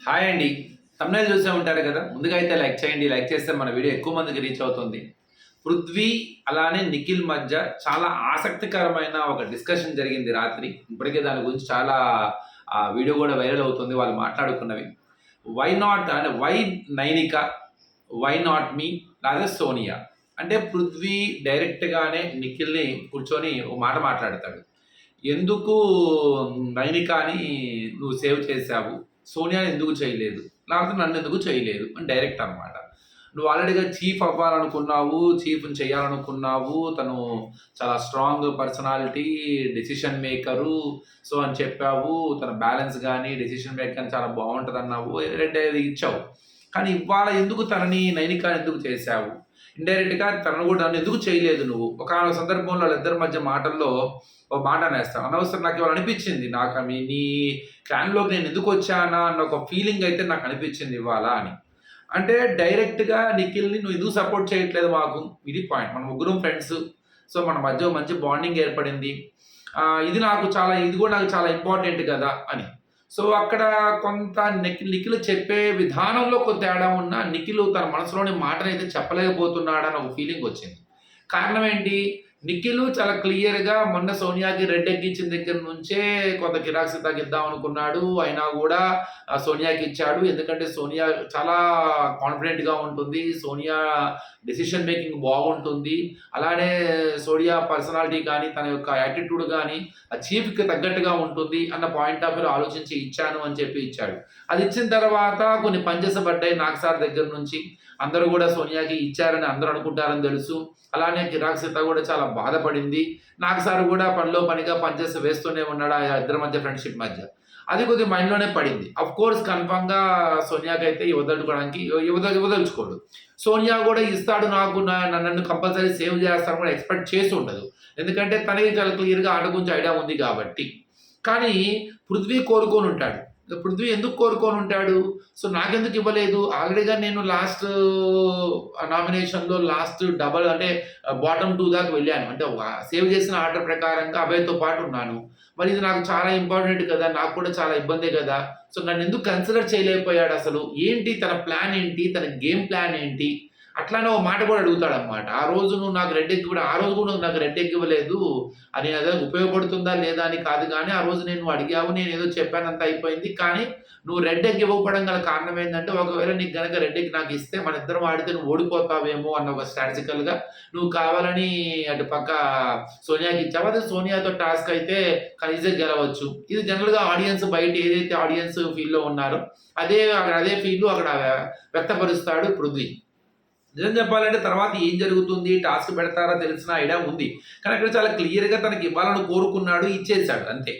Hi అండి. Thumbnail చూసే ఉంటారు కదా! ముందుగా అయితే లైక్ చేయండి. లైక్ చేస్తే మన వీడియో ఎక్కువ మందికి రీచ్ అవుతుంది. పృథ్వీ అలానే నిఖిల్ మధ్య చాలా ఆసక్తికరమైన ఒక డిస్కషన్ జరిగింది రాత్రి. ఇప్పటికే దాని గురించి చాలా వీడియో కూడా వైరల్ అవుతుంది వాళ్ళు మాట్లాడుకున్నవి. వై నాట్ అంటే why Nainika? Why not me? లేదా సోనియా? అంటే పృథ్వీ డైరెక్ట్‌గానే నిఖిల్‌ని కూర్చొని ఓ మాట మాట్లాడతాడు. ఎందుకు నైనికాని నువ్వు సేవ్ చేశావు? సోనియాని ఎందుకు చేయలేదు? లేకపోతే నన్నెందుకు చేయలేదు? అని డైరెక్ట్ అనమాట. నువ్వు ఆల్రెడీగా చీఫ్ అవ్వాలనుకున్నావు, చీఫ్‌ని చేయాలనుకున్నావు. తను చాలా స్ట్రాంగ్ పర్సనాలిటీ, డెసిషన్ మేకరు అని చెప్పావు. తన బ్యాలెన్స్ గాని, డెసిషన్ మేకింగ్ గాని చాలా బావుంటదన్నావు. అది ఇచ్చావు. కానీ ఇవాళ ఎందుకు తనని నైనికాని ఎందుకు చేశావు? ఇండైరెక్ట్‌గా తనను కూడా నన్ను ఎందుకు చేయలేదు నువ్వు? ఒకానొక సందర్భంలో వాళ్ళిద్దరి మధ్య మాటల్లో ఒక మాట అనేస్తాను. అనవసరం నాకు ఇవాళ అనిపించింది. నీ క్లాన్‌లోకి నేను ఎందుకు వచ్చానా అన్న ఒక ఫీలింగ్ అయితే నాకు అనిపించింది ఇవాళ అని. అంటే డైరెక్ట్‌గా నిఖిల్‌ని నువ్వు ఎందుకు సపోర్ట్ చేయట్లేదు మాకు? ఇది పాయింట్. మనం ముగ్గురం ఫ్రెండ్స్. మన మధ్య మంచి బాండింగ్ ఏర్పడింది. ఇది కూడా నాకు చాలా ఇంపార్టెంట్ కదా! అని. అక్కడ కొంత నిఖిల్ చెప్పే విధానంలో కొంత తేడా ఉన్నా, నిఖిల్ తన మనసులోని మాటనైతే చెప్పలేకపోతున్నాడని ఒక ఫీలింగ్ వచ్చింది. కారణం ఏంటి? నిఖిల్ చాలా క్లియర్‌గా మొన్న సోనియాకి రెడ్ ఎక్కించిన దగ్గర నుంచే కొంత కిరాక్స్ తగ్గిద్దాం అనుకున్నాడు. అయినా గూడా సోనియాకి ఇచ్చాడు. ఎందుకంటే సోనియా చాలా కాన్ఫిడెంట్‌గా ఉంటుంది. సోనియా డెసిషన్ మేకింగ్ బాగుంటుంది. అలానే సోనియా పర్సనాలిటీ కానీ, తన యొక్క యాటిట్యూడ్ గానీ, ఆ చీఫ్‌కి తగ్గట్టుగా ఉంటుంది అన్న పాయింట్ ఆఫ్ వ్యూలో ఆలోచించి ఇచ్చాను అని చెప్పి ఇచ్చాడు. అది ఇచ్చిన తర్వాత కొన్ని పంచెస్ పడ్డాయి నాగ్ సార్ దగ్గర నుంచి. అందరూ గూడా సోనియాకి ఇచ్చారని అందరూ అనుకుంటారని తెలుసు. అలానే కిరాక్ సీత కూడా చాలా బాధపడింది. నాగ్ సార్ కూడా పనిలో పనిగా పంచెస్ వేస్తూనే ఉన్నాడు ఆ ఇద్దరి మధ్య ఫ్రెండ్‌షిప్ మధ్య. అది కొద్దిగా మైండ్‌లోనే పడింది. ఆఫ్‌కోర్స్ కన్ఫర్మ్‌గా సోనియాకైతే ఇవ్వదలుచుకోడు. సోనియా కూడా ఇస్తాడు నాకు నన్ను కంపల్సరీ సేవ్ చేస్తాడని కూడా ఎక్స్‌పెక్ట్ చేసి ఉండదు. ఎందుకంటే తనకి చాలా క్లియర్‌గా ఆట గురించి ఐడియా ఉంది కాబట్టి. కానీ పృథ్వీ కోరుకొనుంటాడు. పృథ్వీ ఎందుకు కోరుకొనుంటాడు? నాకెందుకు ఇవ్వలేదు? ఆల్రెడీగా నేను లాస్ట్ నామినేషన్‌లో లాస్ట్ డబుల్ అంటే బాటమ్ 2 దాకా వెళ్ళాను. అంటే సేవ్ చేసిన ఆర్డర్ ప్రకారంగా అభయ్‌తో పాటు ఉన్నాను. మరి ఇది నాకు చాలా ఇంపార్టెంట్ కదా! నాకు కూడా చాలా ఇబ్బందే కదా! నన్నెందుకు కన్సిడర్ చేయలేకపోయాడసలు? ఏంటి తన ప్లాన్ ఏంటి? తన గేమ్ ప్లాన్ ఏంటి? అట్లానే ఓ మాట కూడా అడుగుతాడనమాట. ఆ రోజు నువ్వు నాకు రెడ్ ఎగ్ కూడా ఆ రోజు కూడా నువ్వు నాకు రెడ్ ఎగ్ ఇవ్వలేదు. అది అదే ఉపయోగపడుతుందా లేదా అని కాదు గానీ, ఆ రోజు నువ్వు అడిగావు. నేనేదో చెప్పాను అంతా అయిపోయింది. కానీ నువ్వు రెడ్ ఎగ్ ఇవ్వకపోవడం గల కారణం ఏందంటే, ఒకవేళ నీకు గనక రెడ్ ఎగ్ నాకిస్తే మనిద్దరం ఆడితే నువ్వు ఓడిపోతావేమో అన్న ఒక స్ట్రాటజికల్‌గా నువ్వు కావాలని అటు పక్క సోనియాకి ఇచ్చావు. అదే సోనియాతో టాస్క్ అయితే ఈజీగా గెలవచ్చు. ఇది జనరల్‌గా ఆడియన్స్ బయట ఏదైతే ఆడియన్స్ ఫీల్‌లో ఉన్నారో అదే ఫీల్ అక్కడ వ్యక్తపరుస్తాడు పృథ్వీ. నిజం చెప్పాలంటే తర్వాత ఏం జరుగుతుంది? టాస్క్ పెడతారా తెలిసిన ఐడియా ఉంది. కానీ అక్కడ చాలా క్లియర్‌గా తనకి ఇవ్వాలని కోరుకున్నాడు. ఇచ్చేసాడు అంతే.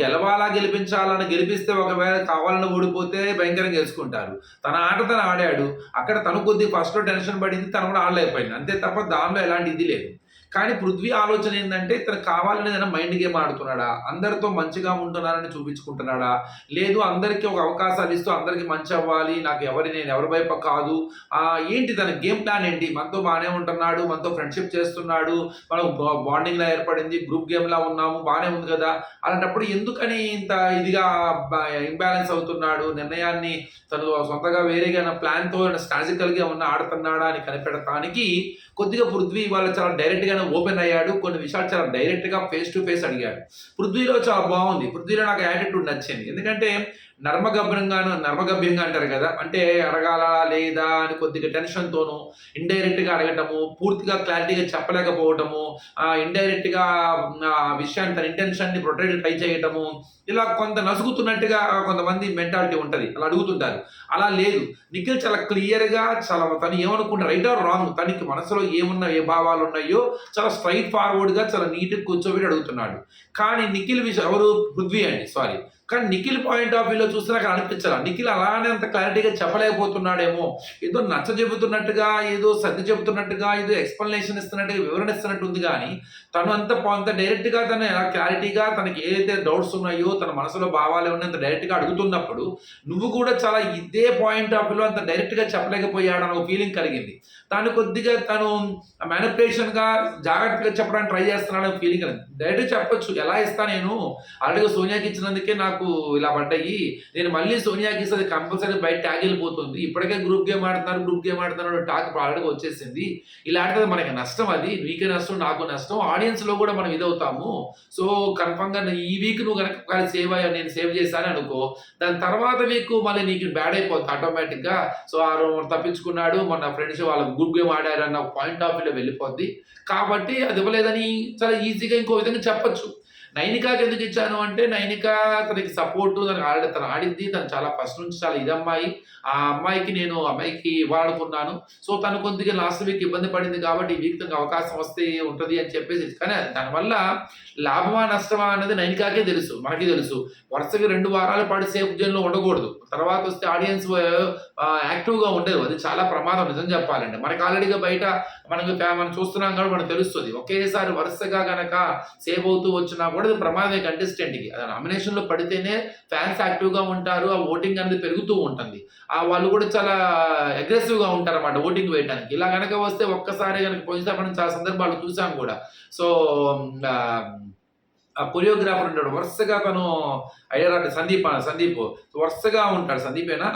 గెలవాలా, గెలిపించాలని గెలిపిస్తే ఒకవేళ కావాలని ఓడిపోతే భయంకరంగా ఏసుకుంటారు. తన ఆట తను ఆడాడు. అక్కడ తను కొద్దిగా ఫస్ట్‌లో టెన్షన్ పడింది. తను కూడా ఆడలేకపోయింది. అంతే తప్ప దానిలో ఎలాంటి ఇది లేదు. కానీ పృథ్వీ ఆలోచన ఏందంటే ఇతను కావాలని ఏదైనా మైండ్ గేమ్ ఆడుతున్నాడా? అందరితో మంచిగా ఉంటున్నానని చూపించుకుంటున్నాడా? లేదు అందరికీ ఒక అవకాశాలు ఇస్తూ అందరికి మంచి అవ్వాలి. నేను ఎవరి వైపు కాదు. ఏంటి తన గేమ్ ప్లాన్ ఏంటి? మనతో బానే ఉంటున్నాడు. మనతో ఫ్రెండ్‌షిప్ చేస్తున్నాడు. మనం బాండింగ్‌లా ఏర్పడింది. గ్రూప్ గేమ్‌లా ఉన్నాము. బానే ఉంది కదా! అలాంటప్పుడు ఎందుకని ఇంత ఇదిగా ఇంబాలెన్స్ అవుతున్నాడు? నిర్ణయాన్ని తను సొంతగా వేరేగా ప్లాన్‌తో స్ట్రాటజికల్‌గా ఏమన్నా ఆడుతున్నాడా అని కనిపెడటానికి కొద్దిగా పృథ్వీ ఇవాళ చాలా డైరెక్ట్‌గానే ఓపెన్ అయ్యాడు. కొన్ని విషయాలు చాలా డైరెక్ట్‌గా ఫేస్ టు ఫేస్ అడిగాడు. పృథ్వీలో చాలా బావుంది. పృథ్వీలో నాకు యాటిట్యూడ్ నచ్చింది. ఎందుకంటే నర్మగభ్యంగా అంటారు కదా! అంటే అడగాలా? లేదా? అని కొద్దిగా టెన్షన్‌తోనూ ఇండైరెక్ట్‌గా అడగటము, పూర్తిగా క్లారిటీగా చెప్పలేకపోవటము, ఇండైరెక్ట్‌గా ఆ విషయాన్ని తన ఇంటెన్షన్‌ని ప్రొటెక్ట్ ట్రై చేయటము, ఇలా కొంత నసుగుతున్నట్టుగా కొంతమంది మెంటాలిటీ ఉంటది. అలా అడుగుతుంటారు. అలా లేదు. నిఖిల్ చాలా క్లియర్‌గా తను ఏమనుకున్న రైట్ ఆర్ రాంగ్ తనకి మనసులో ఏ భావాలున్నాయో చాలా స్ట్రెయిట్ ఫార్వర్డ్‌గా చాలా నీట్‌గా కూర్చోబెట్టి అడుగుతున్నాడు. కానీ నిఖిల్ ఎవరు? పృథ్వీ అండి. సారీ. కానీ నిఖిల్ పాయింట్ ఆఫ్ వ్యూలో చూస్తే నాకు అనిపించలా. నిఖిల్ అలానే అంత క్లారిటీగా చెప్పలేకపోతున్నాడేమో. ఏదో నచ్చజెబుతున్నట్టుగా, ఏదో సర్ది చెబుతున్నట్టుగా, ఏదో ఎక్స్‌ప్లనేషన్ ఇస్తున్నట్టుగా, వివరణ ఇస్తున్నట్టు ఉంది గానీ, తను అంత డైరెక్ట్‌గా తను ఎలా క్లారిటీగా తనకి ఏదైతే డౌట్స్ ఉన్నాయో, తన మనసులో భావాలు ఏమన్నా అంత డైరెక్ట్‌గా అడుగుతున్నప్పుడు, నువ్వు కూడా చాలా ఇదే పాయింట్ ఆఫ్ వ్యూలో అంత డైరెక్ట్‌గా చెప్పలేకపోయాడన్న ఒక ఫీలింగ్ కలిగింది. కొద్దిగా తను మ్యానిపులేషన్‌గా జాగ్రత్తగా చెప్పడానికి ట్రై చేస్తున్నాడనే ఫీలింగ్ కలిగింది. డైరెక్ట్‌గా చెప్పొచ్చు. ఎలా ఇస్తా నేను? ఆల్రెడీగా సోనియాకి ఇచ్చినందుకే నాకు నాకు ఇలా పడ్డాయి, నేను మళ్ళీ సోనియాకి ఇస్తే అది కంపల్సరీ బయట ట్యాగ్ వెళ్ళిపోతుంది, ఇప్పటికే గ్రూప్ గేమ్ ఆడుతున్నారు టాక్ ఆల్రెడీ వచ్చేసింది, ఇలా ఆడితే మనకి నష్టం, అది నీకే నష్టం నాకు నష్టం, ఆడియన్స్ లో కూడా మనం ఇదవుతాము. సో కన్ఫర్మ్ గా ఈ వీక్ నువ్వు కనుక సేవ్ అయ్యా, నేను సేవ్ చేశాను అనుకో, దాని తర్వాత వీక్ మళ్ళీ నీకు బ్యాడ్ అయిపోతుంది ఆటోమేటిక్ గా. సో ఆ తప్పించుకున్నాడు, మన ఫ్రెండ్స్ వాళ్ళ గ్రూప్ గేమ్ ఆడారు అన్న పాయింట్ ఆఫ్ వ్యూలో వెళ్ళిపోద్ది. కాబట్టి అది ఇవ్వలేదని చాలా ఈజీగా ఇంకో విధంగా చెప్పొచ్చు. నైనికాకి ఎందుకు ఇచ్చాను అంటే, నైనిక తనకి సపోర్ట్, తను ఆడింది, తను చాలా ఫస్ట్ నుంచి చాలా ఇది అమ్మాయి, ఆ అమ్మాయికి ఇవ్వాలనుకున్నాను. సో తను కొద్దిగా లాస్ట్ వీక్ ఇబ్బంది పడింది కాబట్టి ఈ వీక్ తనకు అవకాశం వస్తే ఉంటుంది అని చెప్పేసి, కానీ దానివల్ల లాభమా నష్టమా అనేది నైనికాకే తెలుసు, మనకి తెలుసు. వరుసగా 2 వారాల పాటు సేఫ్ జోన్లో ఉండకూడదు, తర్వాత వస్తే ఆడియన్స్ యాక్టివ్గా ఉండదు, అది చాలా ప్రమాదం నిజం చెప్పాలంటే. మనకి ఆల్రెడీగా బయట మనం చూస్తున్నాం కాబట్టి మనకు తెలుస్తుంది. ఒకేసారి వరుసగా గనక సేవ్ అవుతూ వచ్చినా కూడా అది ప్రమాదమే కంటెస్టెంట్కి. అది నామినేషన్లో పడితేనే ఫ్యాన్స్ యాక్టివ్గా ఉంటారు, ఆ ఓటింగ్ అనేది పెరుగుతూ ఉంటుంది, వాళ్ళు కూడా చాలా అగ్రెసివ్గా ఉంటారు అన్నమాట ఓటింగ్ వేయడానికి. ఇలా కనుక వస్తే ఒక్కసారి కనుక పోయినసారి మనం చాలా సందర్భాలు చూసాం కూడా. సో ఆ కొరియోగ్రాఫర్ ఉంటాడు, వరుసగా తను ఐడియా సందీప్ వరుసగా ఉంటాడు, సందీపేనా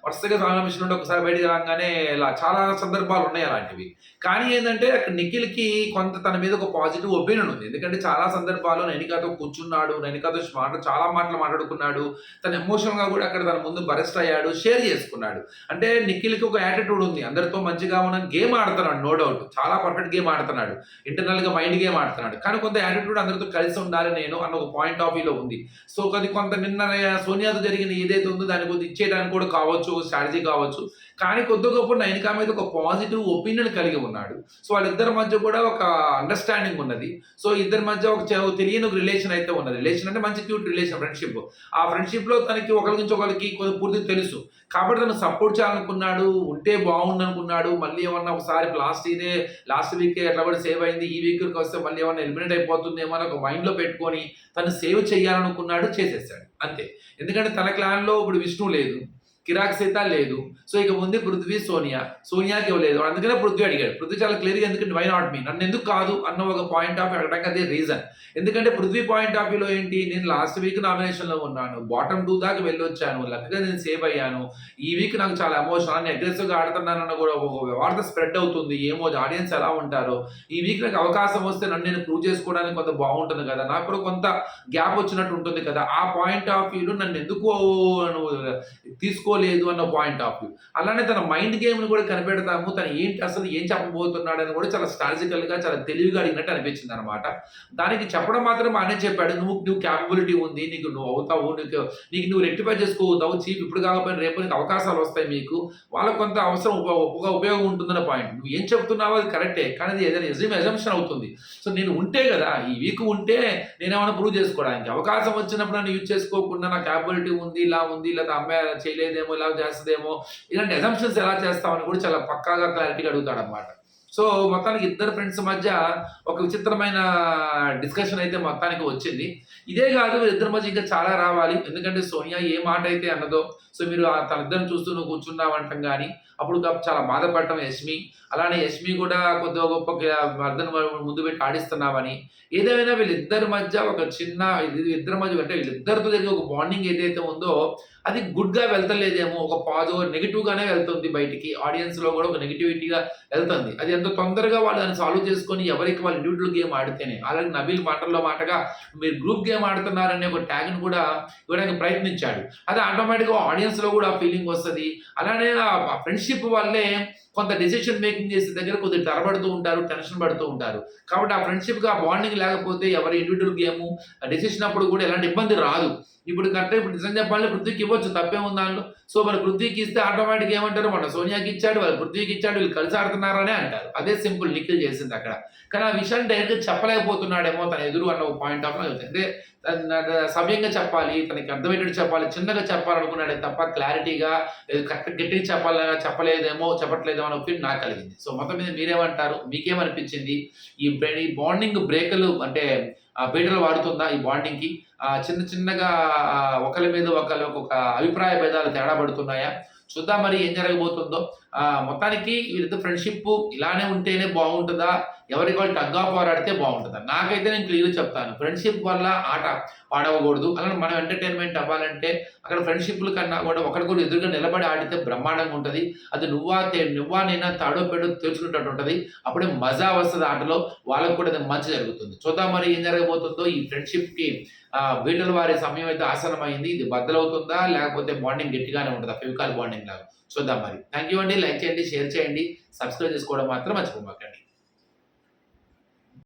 వరుసగా నామినేషన్ ఉంటే ఒకసారి బయటికి రాగానే ఇలా చాలా సందర్భాలు ఉన్నాయి అలాంటివి. కానీ ఏంటంటే అక్కడ నిఖిల్కి కొంత తన మీద ఒక పాజిటివ్ ఒపీనియన్ ఉంది, ఎందుకంటే చాలా సందర్భాల్లో నైనికాతో కూర్చున్నాడు, నైనికాతో చాలా మాటలు మాట్లాడుకున్నాడు, తన ఎమోషనల్గా కూడా అక్కడ తన ముందు బరెస్ట్ అయ్యాడు, షేర్ చేసుకున్నాడు. అంటే నిఖిల్కి ఒక యాటిట్యూడ్ ఉంది, అందరితో మంచిగా ఉన్న గేమ్ ఆడుతున్నాడు, నో డౌట్ చాలా పర్ఫెక్ట్ గేమ్ ఆడుతున్నాడు, ఇంటర్నల్గా మైండ్ గేమ్ ఆడుతున్నాడు, కానీ కొంత యాటిట్యూడ్ అందరితో కలిసి ఉండాలి నేను అన్న ఒక పాయింట్ ఆఫ్ వ్యూలో ఉంది. సో అది కొంత నిన్న సోనియాతో జరిగిన ఏదైతే ఉందో దాని కొద్ది ఇచ్చేయడానికి కూడా కావచ్చు, స్ట్రాటజీ కావచ్చు, కానీ కొద్ది గొప్ప నైనికా మీద ఒక పాజిటివ్ ఒపీనియన్ కలిగి ఉన్నాడు. సో వాళ్ళిద్దరి మధ్య కూడా ఒక అండర్స్టాండింగ్ ఉన్నది. సో ఇద్దరి మధ్య ఒక తెలియని ఒక రిలేషన్ అయితే ఉన్నది. రిలేషన్ అంటే మంచి క్యూట్ రిలేషన్, ఫ్రెండ్షిప్. ఆ ఫ్రెండ్షిప్లో తనకి ఒకరి నుంచి ఒకరికి పూర్తి తెలుసు కాబట్టి తను సపోర్ట్ చేయాలనుకున్నాడు, ఉంటే బాగుండు అనుకున్నాడు. మళ్ళీ ఏమన్నా ఒకసారి లాస్ట్ వీక్ ఎట్లా కూడా సేవ్ అయింది, ఈ వీక్కి వస్తే మళ్ళీ ఏమన్నా ఎలిమినేట్ అయిపోతుందేమో అని ఒక మైండ్లో పెట్టుకొని తను సేవ్ చేయాలనుకున్నాడు, చేసేసాడు అంతే. ఎందుకంటే తన క్లాన్లో ఇప్పుడు విష్ణు లేదు, కిరాక్ సీత లేదు, సో ఇక ముందు పృథ్వీ సోనియాకి ఇవ్వలేదు, అందుకనే పృథ్వీ అడిగాడు. పృథ్వీ చాలా క్లియర్గా ఎందుకంటే వై నాట్ మీ, నన్ను ఎందుకు కాదు అన్న ఒక పాయింట్ ఆఫ్ వ్యూ అడగడానికి అదే రీజన్. ఎందుకంటే పృథ్వీ పాయింట్ ఆఫ్ వ్యూలో ఏంటి, నేను లాస్ట్ వీక్ నామినేషన్లో ఉన్నాను, బాటమ్ 2 దాకా వెళ్ళొచ్చాను, లక్కగా నేను సేవ్ అయ్యాను, ఈ వీక్ నాకు చాలా ఎమోషన్ అని అగ్రెసివ్గా ఆడుతున్నానన్న కూడా ఒక వార్త స్ప్రెడ్ అవుతుంది, ఏమో ఆడియన్స్ ఎలా ఉంటారో, ఈ వీక్ నాకు అవకాశం వస్తే నన్ను నేను ప్రూవ్ చేసుకోవడానికి కొంత బాగుంటుంది కదా, నాకు కూడా కొంత గ్యాప్ వచ్చినట్టు ఉంటుంది కదా, ఆ పాయింట్ ఆఫ్ వ్యూలో నన్ను ఎందుకు తీసుకోలేదు అన్న పాయింట్ ఆఫ్ వ్యూ. అలానే తన మైండ్ గేమ్ని కూడా కనిపెడతాము, తను ఏంటి అసలు ఏం చెప్పబోతున్నాడు అని కూడా చాలా స్ట్రాటజికల్గా చాలా తెలివిగా అడిగినట్టు అనిపించింది అనమాట. దానికి చెప్పడం మాత్రం బాగానే చెప్పాడు, నువ్వు క్యాపబిలిటీ ఉంది, నువ్వు అవుతావు, నువ్వు రెక్టిఫై చేసుకోవుతావు, చీఫ్ ఇప్పుడు కాకపోయినా రేపు నీకు అవకాశాలు వస్తాయి, మీకు వాళ్ళకు కొంత అవసరం ఉపయోగం ఉంటుందన్న పాయింట్. నువ్వు ఏం చెప్తున్నావో అది కరెక్టే, కానీ అది ఏదైనా ఎజంప్షన్ అవుతుంది. సో నేను ఉంటే కదా, ఈ వీక్ ఉంటే నేనేమైనా ప్రూవ్ చేసుకోవడానికి అవకాశం వచ్చినప్పుడు నన్ను యూజ్ చేసుకోకుండా నా క్యాపబిలిటీ ఉంది, ఇలా అమ్మాయి చేయలేదేమో, ఇలా చేస్తుందేమో, ఇలాంటి అజంప్షన్స్ ఎలా చేస్తామని కూడా చాలా పక్కాగా క్లారిటీగా అడుగుతాడు అనమాట. సో మొత్తానికి ఇద్దరు ఫ్రెండ్స్ మధ్య ఒక విచిత్రమైన డిస్కషన్ అయితే మొత్తానికి వచ్చింది. ఇదే కాదు, వీళ్ళిద్దరి మధ్య ఇంకా చాలా రావాలి, ఎందుకంటే సోనియా ఏ మాట అయితే అన్నదో, సో మీరు తన ఇద్దరిని చూస్తూ నువ్వు కూర్చున్నావంటాం కానీ అప్పుడు చాలా బాధపడటం యష్మి, అలానే యష్మి కూడా కొద్దిగా గొప్ప అర్థం ముందు పెట్టి ఆడిస్తున్నామని. ఏదేమైనా వీళ్ళిద్దరి మధ్య ఒక చిన్న ఇద్దరి మధ్య అంటే వీళ్ళిద్దరితో జరిగే ఒక బాండింగ్ ఏదైతే ఉందో అది గుడ్గా వెళ్తలేదేమో, ఒక పాజిటివ్ నెగిటివ్గానే వెళ్తుంది బయటికి, ఆడియన్స్లో కూడా ఒక నెగిటివిటీగా వెళ్తుంది. అది ఎంత తొందరగా వాళ్ళు దాన్ని సాల్వ్ చేసుకొని ఎవరికి వాళ్ళు ఇండివిజువల్ గేమ్ ఆడితేనే. అలాగే నబీల్ మాటగా మీరు గ్రూప్ గేమ్ ఆడుతున్నారనే ఒక ట్యాగ్ని కూడా ఇవ్వడానికి ప్రయత్నించాడు, అది ఆటోమేటిక్గా ఆడియన్స్లో కూడా ఆ ఫీలింగ్ వస్తుంది. అలానే ఆ ఫ్రెండ్షిప్ వల్లే కొంత డెసిషన్ మేకింగ్ చేసే దగ్గర కొద్దిగా తరబడుతూ ఉంటారు, టెన్షన్ పడుతూ ఉంటారు. కాబట్టి ఆ ఫ్రెండ్షిప్గా ఆ బాండింగ్ లేకపోతే ఎవరి ఇండివిజువల్ గేము డెసిషన్ అప్పుడు కూడా ఎలాంటి ఇబ్బంది రాదు. ఇప్పుడు నిజం చెప్పాలంటే పృథ్వీకి ఇవ్వచ్చు, తప్పేముంది దానిలో. సో మరి పృథ్వీకి ఇస్తే ఆటోమేటిక్ ఏమంటారు, మన సోనియాకి ఇచ్చాడు, వాళ్ళు పృథ్వీకి ఇచ్చాడు, వీళ్ళు కలిసి ఆడుతున్నారనే అంటారు. అదే సింపుల్ నిఖిల్ చేసింది అక్కడ. కానీ ఆ విషయాన్ని డైరెక్ట్గా చెప్పలేకపోతున్నాడేమో తన ఎదురు అన్న ఒక పాయింట్ ఆఫ్ అంటే సవ్యంగా చెప్పాలి, తనకి అర్థమయ్యేటట్టు చెప్పాలి, చిన్నగా చెప్పాలనుకున్నాడే తప్ప క్లారిటీగా గట్టిగా చెప్పట్లేదేమో అనే ఒపీనియన్ నాకు కలిగింది. సో మొత్తం మీద మీరేమంటారు, మీకేమనిపించింది? ఈ బాండింగ్ బ్రేకులు అంటే బీటలు వాడుతుందా ఈ బాండింగ్కి? చిన్నగా ఒకరి మీద ఒకరు ఒక అభిప్రాయ భేదాలు తేడా పడుతున్నాయా? చూద్దాం మరి ఏం జరగబోతుందో. మొత్తానికి వీళ్ళతో ఫ్రెండ్షిప్ ఇలానే ఉంటేనే బాగుంటుందా, ఎవరికి వాళ్ళు టగ్ ఆఫ్ వార్ ఆడితే బాగుంటుందా? నాకైతే నేను క్లియర్ చెప్తాను, ఫ్రెండ్షిప్ వల్ల ఆట పాడవకూడదు. అలానే మనం ఎంటర్టైన్మెంట్ అవ్వాలంటే అక్కడ ఫ్రెండ్షిప్ల కన్నా కూడా ఒకరికొకరు ఎదురుగా నిలబడి ఆడితే బ్రహ్మాండంగా ఉంటుంది. అది నువ్వా నేనా తాడో పేడో తెలుసుకున్నట్టు ఉంటుంది. అప్పుడే మజా వస్తుంది ఆటలో, వాళ్ళకు కూడా అది మంచి జరుగుతుంది. చూద్దాం మరి ఏం జరగబోతుందో. ఈ ఫ్రెండ్షిప్కి వీటిల వారి సమయం అయితే ఆసనమైంది. ఇది బద్దలవుతుందా, లేకపోతే బాండింగ్ గట్టిగానే ఉంటుందా, ఫెవికాల్ బాండింగ్ లాగా? చూద్దాం మరి. థ్యాంక్ యూ అండి. లైక్ చేయండి, షేర్ చేయండి, సబ్స్క్రైబ్ చేసుకోవడం మాత్రం మర్చిపోమాకండి.